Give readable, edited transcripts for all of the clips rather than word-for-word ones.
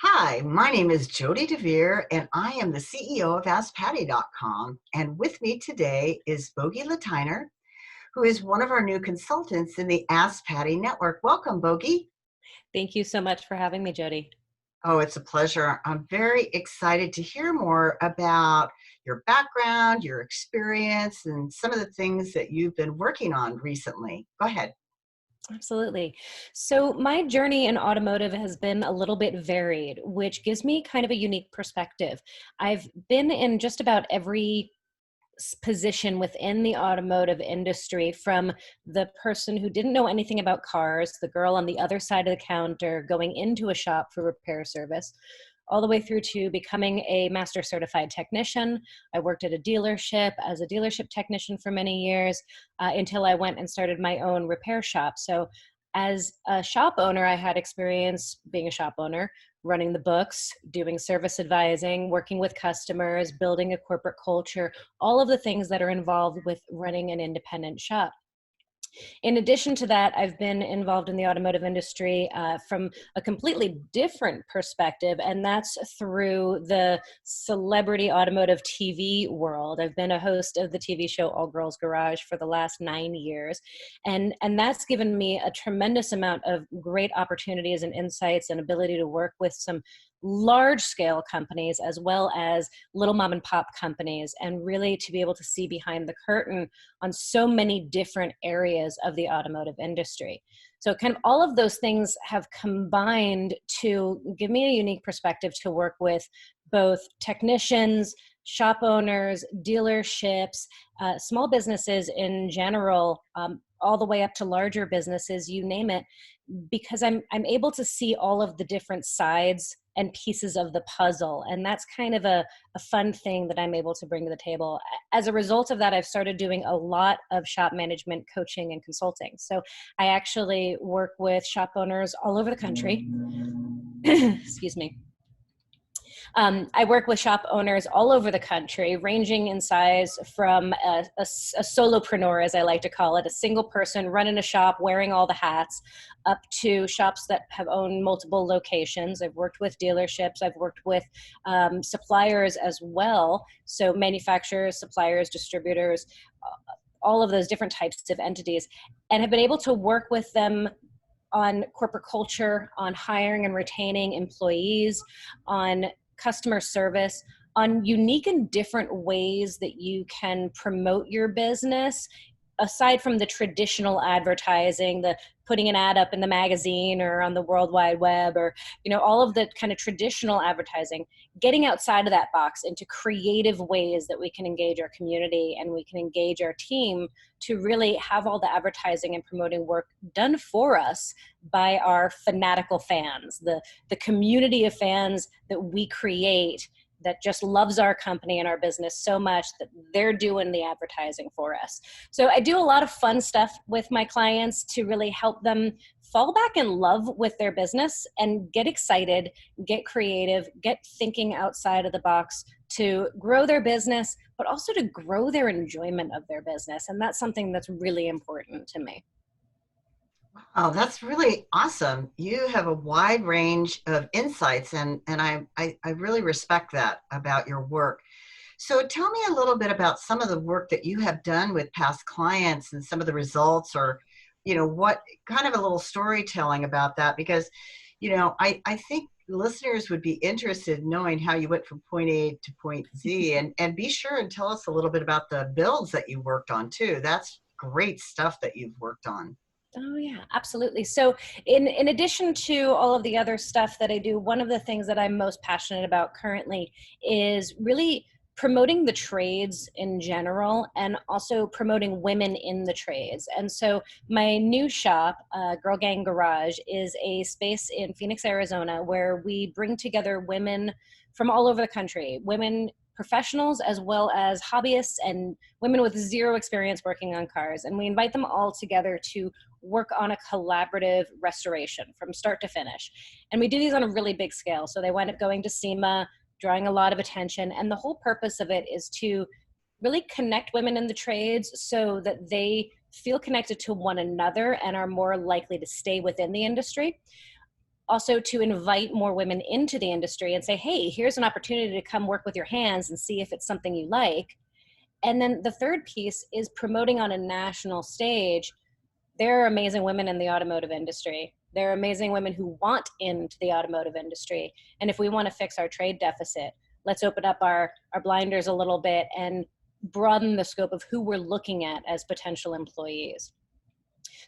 Hi, my name is Jody DeVere, and I am the CEO of AskPatty.com. And with me today is Bogi Lateiner, who is one of our new consultants in the Ask Patty network. Welcome, Bogi. Thank you so much for having me, Jody. Oh, it's a pleasure. I'm very excited to hear more about your background, your experience, and some of the things that you've been working on recently. Go ahead. Absolutely. So my journey in automotive has been a little bit varied, which gives me kind of a unique perspective. I've been in just about every position within the automotive industry, from the person who didn't know anything about cars, the girl on the other side of the counter going into a shop for repair service, all the way through to becoming a master certified technician. I worked at a dealership as a dealership technician for many years until I went and started my own repair shop. So as a shop owner, I had experience being a shop owner, running the books, doing service advising, working with customers, building a corporate culture, all of the things that are involved with running an independent shop. In addition to that, I've been involved in the automotive industry from a completely different perspective, and that's through the celebrity automotive TV world. I've been a host of the TV show All Girls Garage for the last 9 years, and that's given me a tremendous amount of great opportunities and insights and ability to work with some large scale companies as well as little mom and pop companies, and really to be able to see behind the curtain on so many different areas of the automotive industry. So kind of all of those things have combined to give me a unique perspective to work with both technicians, shop owners, dealerships, small businesses in general, all the way up to larger businesses, you name it, because I'm able to see all of the different sides and pieces of the puzzle. And that's kind of a fun thing that I'm able to bring to the table. As a result of that, I've started doing a lot of shop management coaching and consulting. So I actually work with shop owners all over the country. Excuse me. I work with shop owners all over the country, ranging in size from a solopreneur, as I like to call it, a single person running a shop, wearing all the hats, up to shops that have owned multiple locations. I've worked with dealerships. I've worked with suppliers as well. So manufacturers, suppliers, distributors, all of those different types of entities, and have been able to work with them on corporate culture, on hiring and retaining employees, on customer service, on unique and different ways that you can promote your business aside from the traditional advertising, the putting an ad up in the magazine or on the World Wide Web, or all of the kind of traditional advertising, getting outside of that box into creative ways that we can engage our community and we can engage our team to really have all the advertising and promoting work done for us by our fanatical fans, the community of fans that we create that just loves our company and our business so much that they're doing the advertising for us. So I do a lot of fun stuff with my clients to really help them fall back in love with their business and get excited, get creative, get thinking outside of the box to grow their business, but also to grow their enjoyment of their business. And that's something that's really important to me. Oh, that's really awesome. You have a wide range of insights, and I really respect that about your work. So tell me a little bit about some of the work that you have done with past clients and some of the results, or, what kind of a little storytelling about that, because, I think listeners would be interested in knowing how you went from point A to point Z, and be sure and tell us a little bit about the builds that you worked on too. That's great stuff that you've worked on. Oh yeah, absolutely. So in addition to all of the other stuff that I do, one of the things that I'm most passionate about currently is really promoting the trades in general and also promoting women in the trades. And so my new shop, Girl Gang Garage, is a space in Phoenix, Arizona, where we bring together women from all over the country, women professionals as well as hobbyists and women with zero experience working on cars. And we invite them all together to work on a collaborative restoration from start to finish. And we do these on a really big scale. So they wind up going to SEMA, drawing a lot of attention. And the whole purpose of it is to really connect women in the trades so that they feel connected to one another and are more likely to stay within the industry. Also to invite more women into the industry and say, hey, here's an opportunity to come work with your hands and see if it's something you like. And then the third piece is promoting on a national stage. There are amazing women in the automotive industry. There are amazing women who want into the automotive industry. And if we want to fix our trade deficit, let's open up our blinders a little bit and broaden the scope of who we're looking at as potential employees.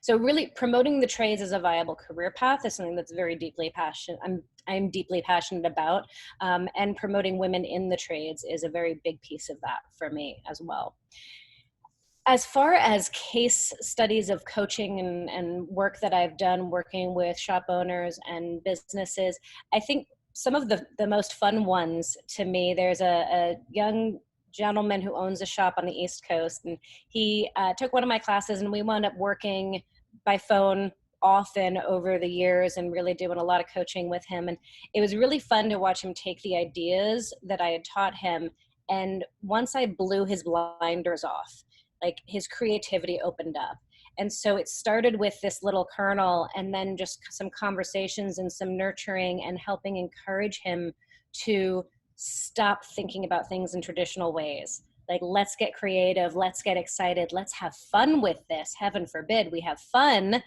So really promoting the trades as a viable career path is something that's very deeply passionate. I'm deeply passionate about, and promoting women in the trades is a very big piece of that for me as well. As far as case studies of coaching and work that I've done working with shop owners and businesses, I think some of the most fun ones to me, there's a young gentleman who owns a shop on the East Coast, and he took one of my classes, and we wound up working by phone often over the years and really doing a lot of coaching with him. And it was really fun to watch him take the ideas that I had taught him. And once I blew his blinders off, like his creativity opened up. And so it started with this little kernel, and then just some conversations and some nurturing and helping encourage him to stop thinking about things in traditional ways. Like, let's get creative, let's get excited, let's have fun with this. Heaven forbid we have fun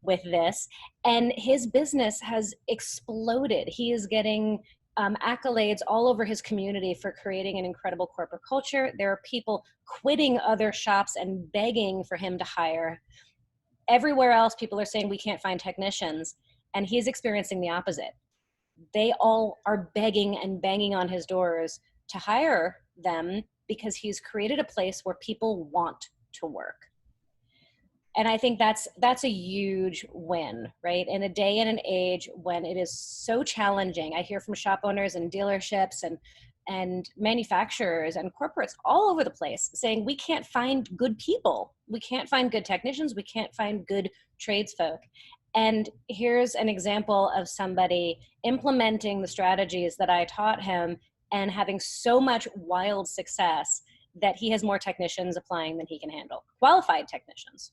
with this. And his business has exploded. He is getting accolades all over his community for creating an incredible corporate culture. There are people quitting other shops and begging for him to hire. Everywhere else, people are saying we can't find technicians, and he's experiencing the opposite. They all are begging and banging on his doors to hire them because he's created a place where people want to work. And I think that's a huge win, right? In a day and an age when it is so challenging. I hear from shop owners and dealerships and manufacturers and corporates all over the place saying we can't find good people. We can't find good technicians. We can't find good tradesfolk. And here's an example of somebody implementing the strategies that I taught him and having so much wild success that he has more technicians applying than he can handle, qualified technicians.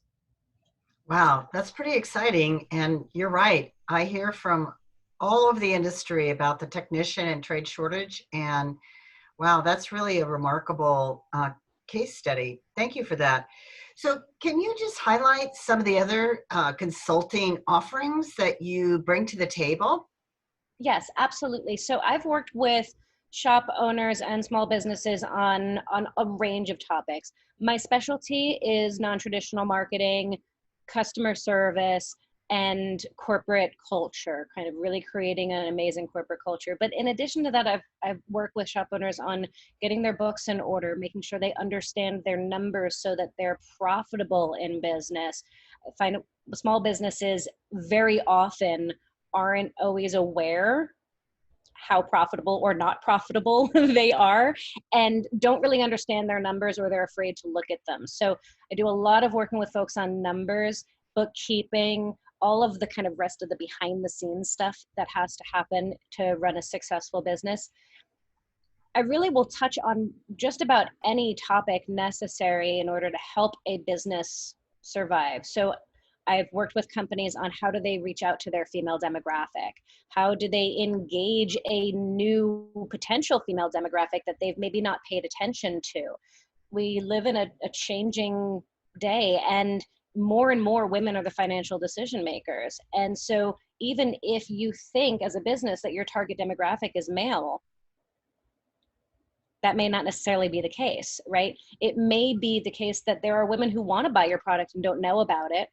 Wow, that's pretty exciting. And you're right. I hear from all over the industry about the technician and trade shortage. And wow, that's really a remarkable case study. Thank you for that. So can you just highlight some of the other consulting offerings that you bring to the table? Yes, absolutely. So I've worked with shop owners and small businesses on a range of topics. My specialty is non-traditional marketing, customer service, and corporate culture, kind of really creating an amazing corporate culture. But in addition to that, I've worked with shop owners on getting their books in order, making sure they understand their numbers so that they're profitable in business. I find small businesses very often aren't always aware how profitable or not profitable they are, and don't really understand their numbers, or they're afraid to look at them. So I do a lot of working with folks on numbers, bookkeeping, all of the kind of rest of the behind the scenes stuff that has to happen to run a successful business. I really will touch on just about any topic necessary in order to help a business survive. So I've worked with companies on how do they reach out to their female demographic? How do they engage a new potential female demographic that they've maybe not paid attention to? We live in a changing day, and more women are the financial decision makers. And so even if you think as a business that your target demographic is male, that may not necessarily be the case, right? It may be the case that there are women who want to buy your product and don't know about it,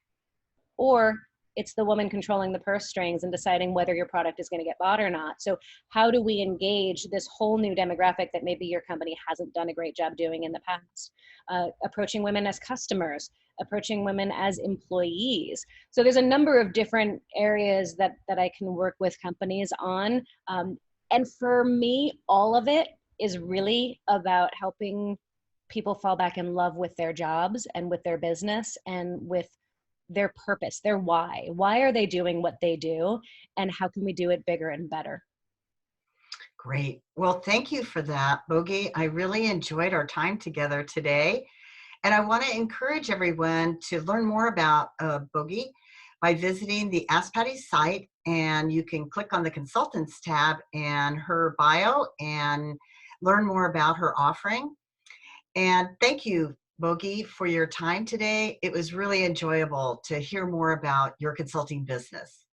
or it's the woman controlling the purse strings and deciding whether your product is going to get bought or not. So how do we engage this whole new demographic that maybe your company hasn't done a great job doing in the past? Approaching women as customers, approaching women as employees. So there's a number of different areas that I can work with companies on. And for me, all of it is really about helping people fall back in love with their jobs and with their business and with their purpose, their why. Why are they doing what they do, and how can we do it bigger and better? Great. Well, thank you for that, Bogi. I really enjoyed our time together today. And I want to encourage everyone to learn more about Bogi. by visiting the Ask Patty site, and you can click on the consultants tab and her bio and learn more about her offering. And thank you, Bogi, for your time today. It was really enjoyable to hear more about your consulting business.